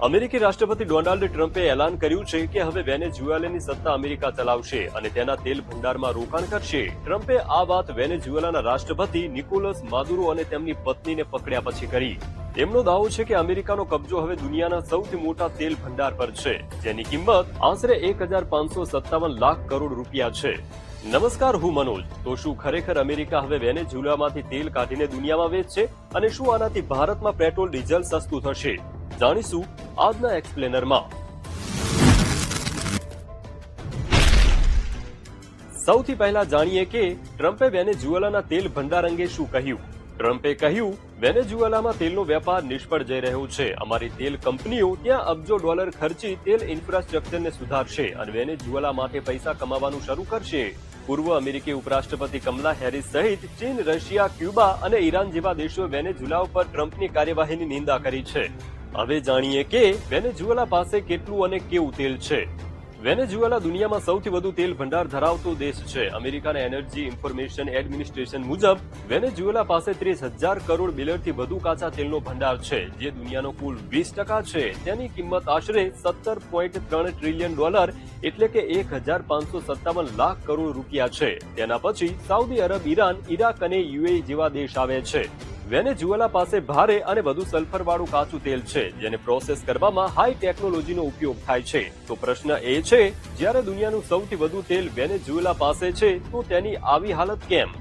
અમેરિકી રાષ્ટ્રપતિ ડોનાલ્ડ ટ્રમ્પે એલાન કર્યું છે કે હવે વેનેઝુએલાની સત્તા અમેરિકા ચલાવશે અને તેના તેલ ભંડારમાં રોકાણ કરશે. ટ્રમ્પે આ વાત વેનેઝુએલાના રાષ્ટ્રપતિ નિકોલસ માદુરો અને તેમની પત્નીને પકડ્યા પછી કરી. તેમનો દાવો છે કે અમેરિકાનો કબજો હવે દુનિયાના સૌથી મોટા તેલ ભંડાર પર છે, જેની કિંમત આશરે 1,557 લાખ કરોડ રૂપિયા છે. નમસ્કાર, હું મનોજ. તો શું ખરેખર અમેરિકા હવે વેનેઝુએલામાંથી તેલ કાઢીને દુનિયામાં વેચશે અને શું આનાથી ભારતમાં પેટ્રોલ ડીઝલ સસ્તું થશે? જાણીશું આજના એક્સપ્લેનરમાં. સૌથી પહેલા જાણીએ કે ટ્રમ્પે વેનેઝુએલાના તેલ ભંડાર અંગે શું કહ્યું. ટ્રમ્પે કહ્યું, વેનેઝુએલામાં તેલનો વેપાર નિષ્ફળ જઈ રહ્યો છે. અમારી તેલ કંપનીઓ ત્યાં અબજો ડોલર ખર્ચી તેલ ઇન્ફ્રાસ્ટ્રક્ચરને સુધારશે અને વેનેઝુએલા માટે પૈસા કમાવાનું શરૂ કરશે. પૂર્વ અમેરિકી ઉપરાષ્ટ્રપતિ કમલા હેરિસ સહિત ચીન, રશિયા, ક્યુબા અને ઈરાન જેવા દેશોએ વેનેઝુએલા ઉપર ટ્રમ્પની કાર્યવાહીની નિંદા કરી છે. હવે જાણીએ કે વેનેઝુએલા પાસે કેટલું અને કેવું તેલ છે. વેનેઝુએલા દુનિયામાં સૌથી વધુ તેલ ભંડાર ધરાવતો દેશ છે. અમેરિકાના એનર્જી ઇન્ફોર્મેશન એડમિનિસ્ટ્રેશન મુજબ વેનેઝુએલા પાસે 30,000 કરોડ બેરલથી વધુ કાચા તેલનો ભંડાર છે, જે દુનિયાનો કુલ 20% છે. તેની કિંમત આશરે $17.3 ટ્રિલિયન એટલે કે 1,557 લાખ કરોડ રૂપિયા છે. તેના પછી સાઉદી અરબ, ઈરાન, ઈરાક અને યુએઈ જેવા દેશ આવે છે. વેનેઝુએલા પાસે ભારે અને વધુ સલ્ફરવાળું કાચું તેલ છે, જેને પ્રોસેસ કરવામાં હાઈ ટેકનોલોજીનો ઉપયોગ થાય છે. તો પ્રશ્ન એ છે, જ્યારે દુનિયાનું સૌથી વધુ તેલ વેનેઝુએલા પાસે છે, તો તેની આવી હાલત કેમ?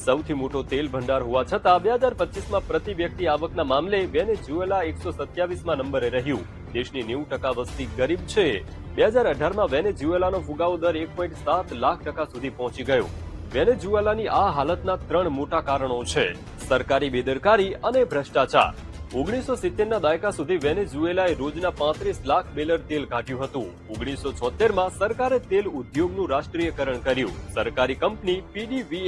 સૌથી મોટો તેલ ભંડાર હોવા છતાં 2025માં પ્રતિ વ્યક્તિ આવકના મામલે વેનેઝુએલા 127માં નંબરે રહ્યું. દેશની 90% વસ્તી ગરીબ છે. 2018માં વેનેઝુએલાનો ફુગાવો દર 1.7 લાખ ટકા સુધી પહોંચી ગયો. વેનેઝુએલાની આ હાલતના 3 મોટા કારણો છે: સરકારી બેદરકારી અને ભ્રષ્ટાચાર. 1970ના દાયકા સુધી વેનેઝુએલાએ રોજના 35 લાખ બેરલ તેલ કાઢ્યું હતું. 1976માં સરકારે તેલ ઉદ્યોગનું રાષ્ટ્રીયકરણ કર્યું. સરકારી કંપની PDVSA